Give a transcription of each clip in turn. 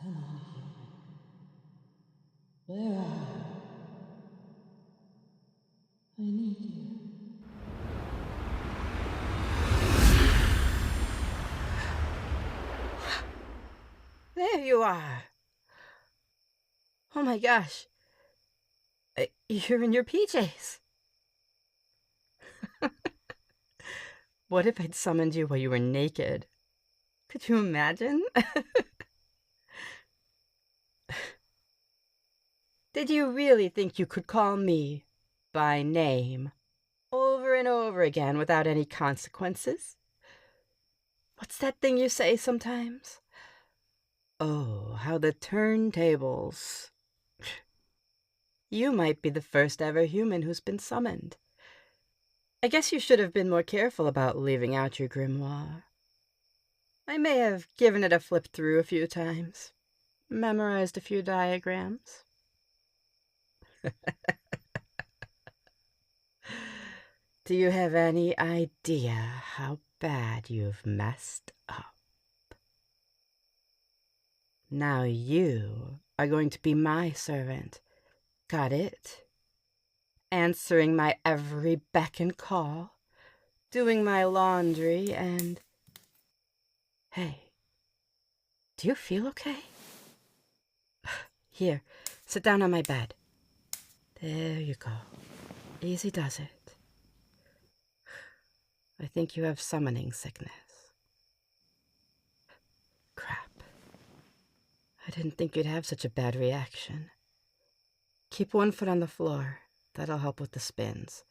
Come on, human. Where are you? I need you. There you are. Oh my gosh. You're in your PJs. What if I'd summoned you while you were naked? Could you imagine? Did you really think you could call me by name over and over again without any consequences? What's that thing you say sometimes? Oh, how the turntables. You might be the first ever human who's been summoned. I guess you should have been more careful about leaving out your grimoire. I may have given it a flip through a few times, memorized a few diagrams. Do you have any idea how bad you've messed up? Now you are going to be my servant. Got it? Answering my every beck and call, doing my laundry, and... Hey, do you feel okay? Here, sit down on my bed. There you go. Easy does it. I think you have summoning sickness. Crap. I didn't think you'd have such a bad reaction. Keep one foot on the floor. That'll help with the spins.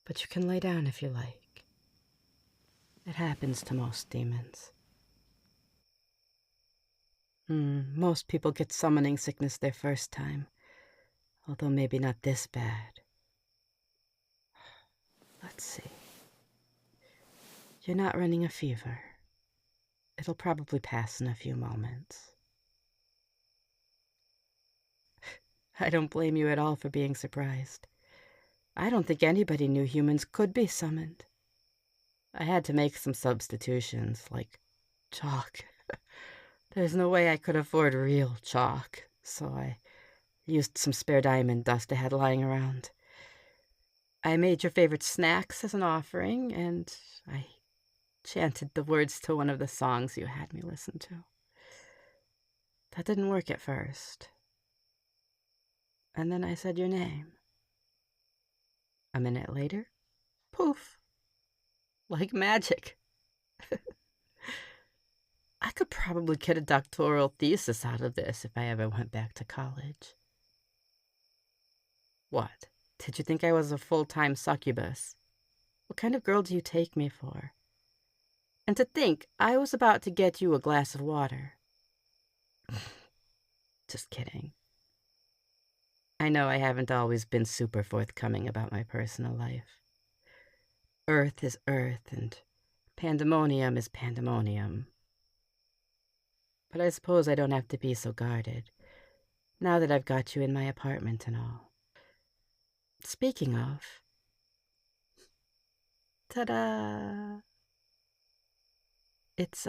But you can lay down if you like. It happens to most demons. Most people get summoning sickness their first time. Although maybe not this bad. Let's see. You're not running a fever. It'll probably pass in a few moments. I don't blame you at all for being surprised. I don't think anybody knew humans could be summoned. I had to make some substitutions, like chalk. There's no way I could afford real chalk, so I used some spare diamond dust I had lying around. I made your favorite snacks as an offering, and I chanted the words to one of the songs you had me listen to. That didn't work at first. And then I said your name. A minute later, poof, like magic. I could probably get a doctoral thesis out of this if I ever went back to college. What? Did you think I was a full-time succubus? What kind of girl do you take me for? And to think I was about to get you a glass of water. Just kidding. I know I haven't always been super forthcoming about my personal life. Earth is earth, and pandemonium is pandemonium. But I suppose I don't have to be so guarded, now that I've got you in my apartment and all. Speaking of... Ta-da! It's,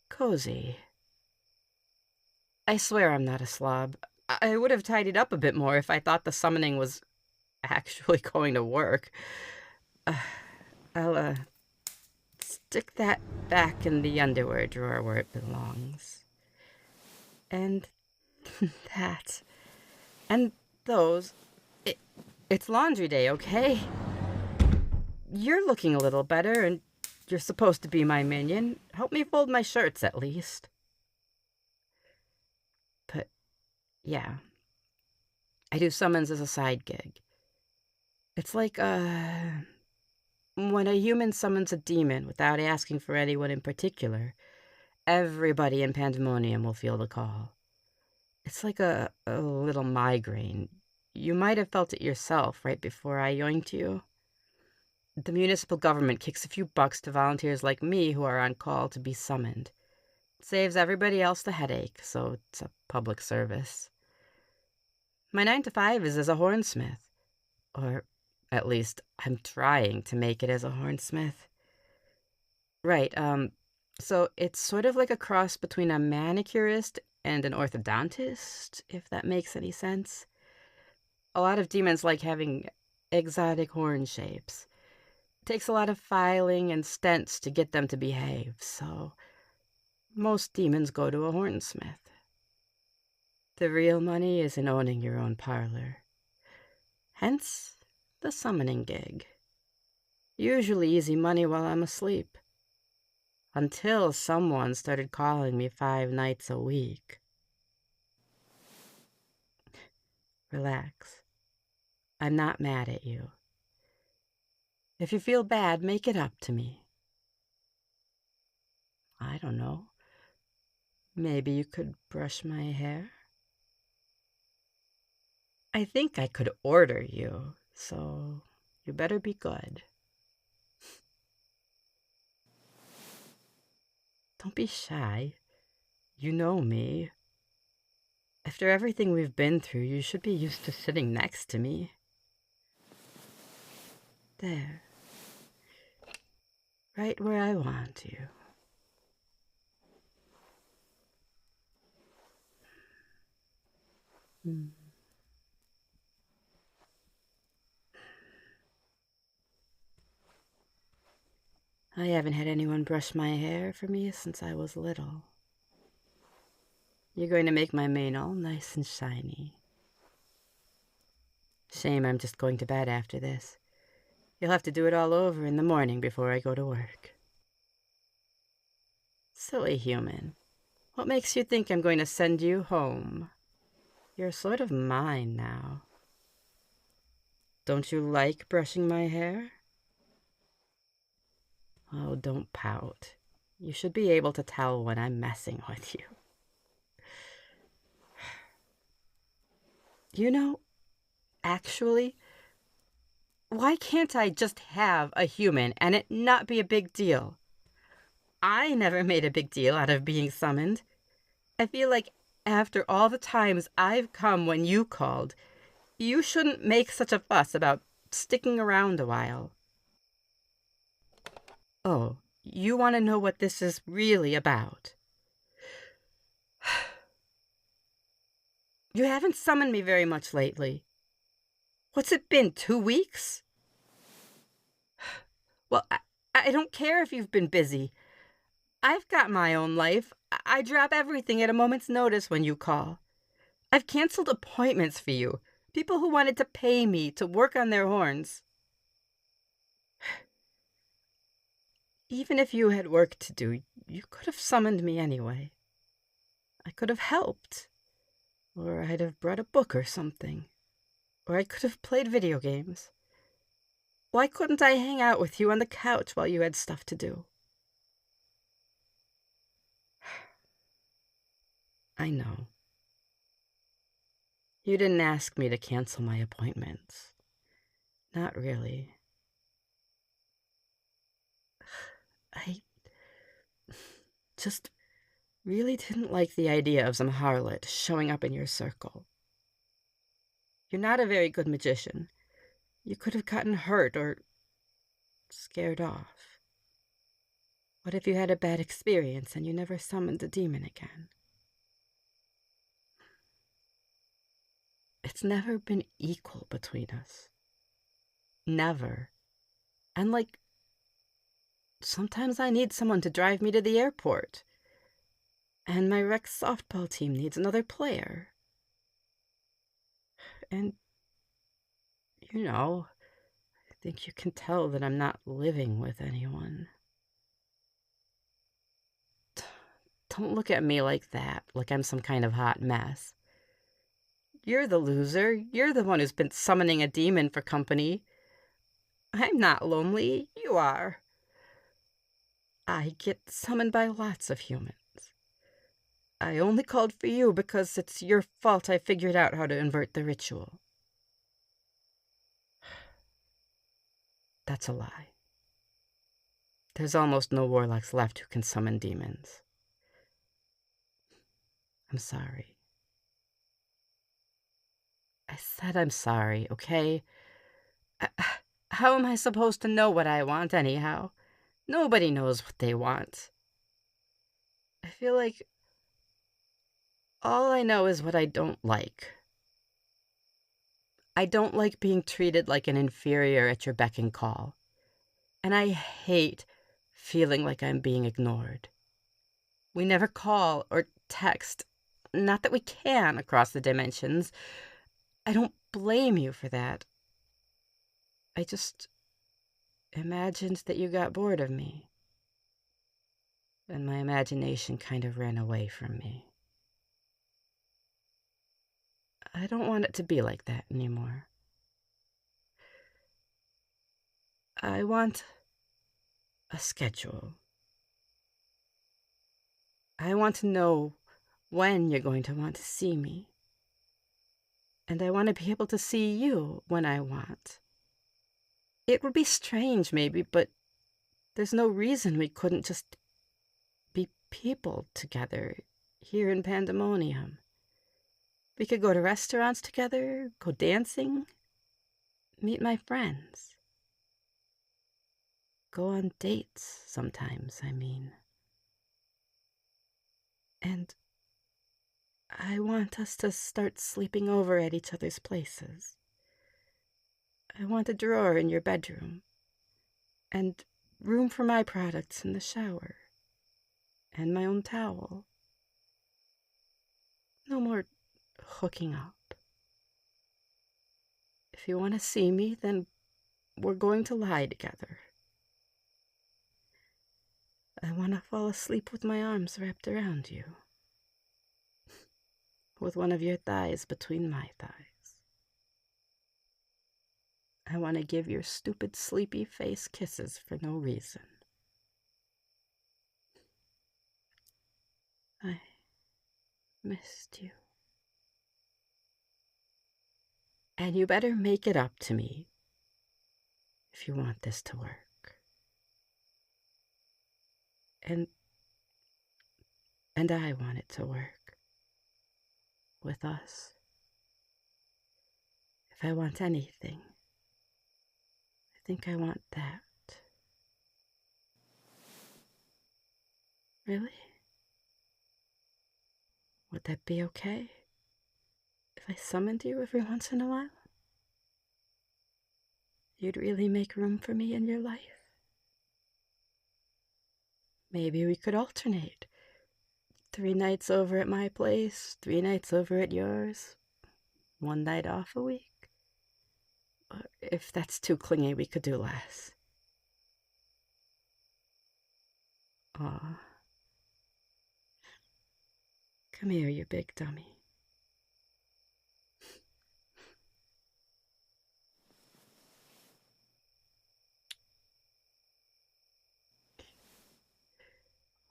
cozy. I swear I'm not a slob. I would have tidied up a bit more if I thought the summoning was actually going to work. I'll, stick that back in the underwear drawer where it belongs. And that. And those. It's laundry day, okay? You're looking a little better, and you're supposed to be my minion. Help me fold my shirts, at least. But, yeah. I do summons as a side gig. It's like, when a human summons a demon without asking for anyone in particular, everybody in Pandemonium will feel the call. It's like a little migraine. You might have felt it yourself right before I yoinked you. The municipal government kicks a few bucks to volunteers like me who are on call to be summoned. It saves everybody else the headache, so it's a public service. My 9 to 5 is as a hornsmith. Or, at least, I'm trying to make it as a hornsmith. Right, So it's sort of like a cross between a manicurist and an orthodontist, if that makes any sense. A lot of demons like having exotic horn shapes. It takes a lot of filing and stents to get them to behave, so most demons go to a hornsmith. The real money is in owning your own parlor. Hence, the summoning gig. Usually easy money while I'm asleep. Until someone started calling me 5 nights a week. Relax. I'm not mad at you. If you feel bad, make it up to me. I don't know. Maybe you could brush my hair? I think I could order you, so you better be good. Don't be shy. You know me. After everything we've been through, you should be used to sitting next to me. There. Right where I want you. I haven't had anyone brush my hair for me since I was little. You're going to make my mane all nice and shiny. Shame I'm just going to bed after this. You'll have to do it all over in the morning before I go to work. Silly human. What makes you think I'm going to send you home? You're sort of mine now. Don't you like brushing my hair? Oh, don't pout. You should be able to tell when I'm messing with you. You know, actually, why can't I just have a human and it not be a big deal? I never made a big deal out of being summoned. I feel like after all the times I've come when you called, you shouldn't make such a fuss about sticking around a while. Oh, you want to know what this is really about? You haven't summoned me very much lately. What's it been, 2 weeks? Well, I don't care if you've been busy. I've got my own life. I drop everything at a moment's notice when you call. I've canceled appointments for you. People who wanted to pay me to work on their horns. Even if you had work to do, you could have summoned me anyway. I could have helped. Or I'd have brought a book or something. Or I could have played video games. Why couldn't I hang out with you on the couch while you had stuff to do? I know. You didn't ask me to cancel my appointments. Not really. I just really didn't like the idea of some harlot showing up in your circle. You're not a very good magician. You could have gotten hurt or scared off. What if you had a bad experience and you never summoned a demon again? It's never been equal between us. Never. And sometimes I need someone to drive me to the airport. And my rec softball team needs another player. And, I think you can tell that I'm not living with anyone. Don't look at me like that, like I'm some kind of hot mess. You're the loser. You're the one who's been summoning a demon for company. I'm not lonely. You are. I get summoned by lots of humans. I only called for you because it's your fault I figured out how to invert the ritual. That's a lie. There's almost no warlocks left who can summon demons. I'm sorry. I said I'm sorry, okay? How am I supposed to know what I want anyhow? Nobody knows what they want. I feel like all I know is what I don't like. I don't like being treated like an inferior at your beck and call. And I hate feeling like I'm being ignored. We never call or text. Not that we can across the dimensions. I don't blame you for that. I just imagined that you got bored of me. And my imagination kind of ran away from me. I don't want it to be like that anymore. I want a schedule. I want to know when you're going to want to see me. And I want to be able to see you when I want. It would be strange, maybe, but there's no reason we couldn't just be people together here in Pandemonium. We could go to restaurants together, go dancing, meet my friends. Go on dates sometimes, I mean. And I want us to start sleeping over at each other's places. I want a drawer in your bedroom. And room for my products in the shower. And my own towel. No more hooking up. If you want to see me, then we're going to lie together. I want to fall asleep with my arms wrapped around you. With one of your thighs between my thighs. I want to give your stupid sleepy face kisses for no reason. I missed you. And you better make it up to me if you want this to work. And I want it to work. With us. If I want anything, I think I want that. Really? Would that be okay? If I summoned you every once in a while? You'd really make room for me in your life? Maybe we could alternate. 3 nights over at my place, 3 nights over at yours. 1 night off a week. Or if that's too clingy, we could do less. Aw. Come here, you big dummy.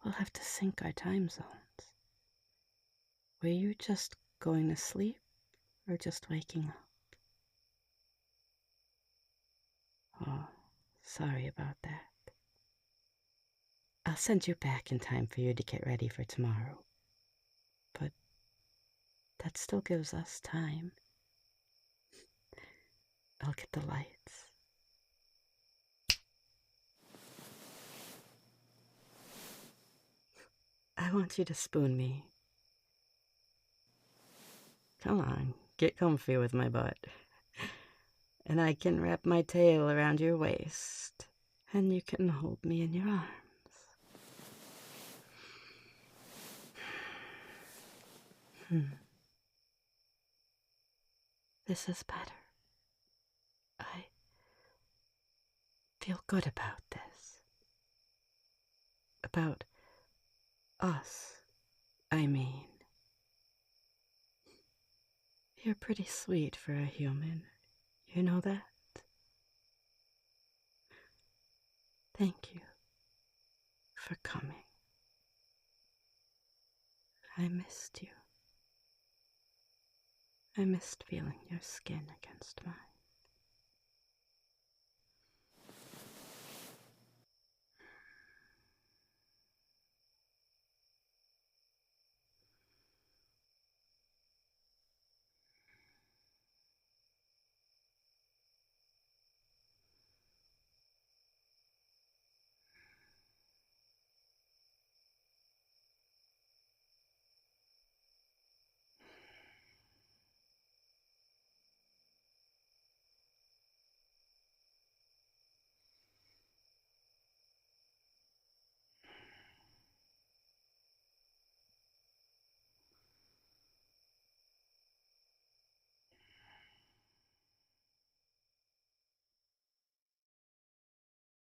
We'll have to sync our time zones. Were you just going to sleep or just waking up? Oh, sorry about that. I'll send you back in time for you to get ready for tomorrow. But that still gives us time. I'll get the lights. I want you to spoon me. Come on, get comfy with my butt. And I can wrap my tail around your waist. And you can hold me in your arms. This is better. I feel good about this. About us, I mean. You're pretty sweet for a human. You know that? Thank you for coming. I missed you. I missed feeling your skin against mine.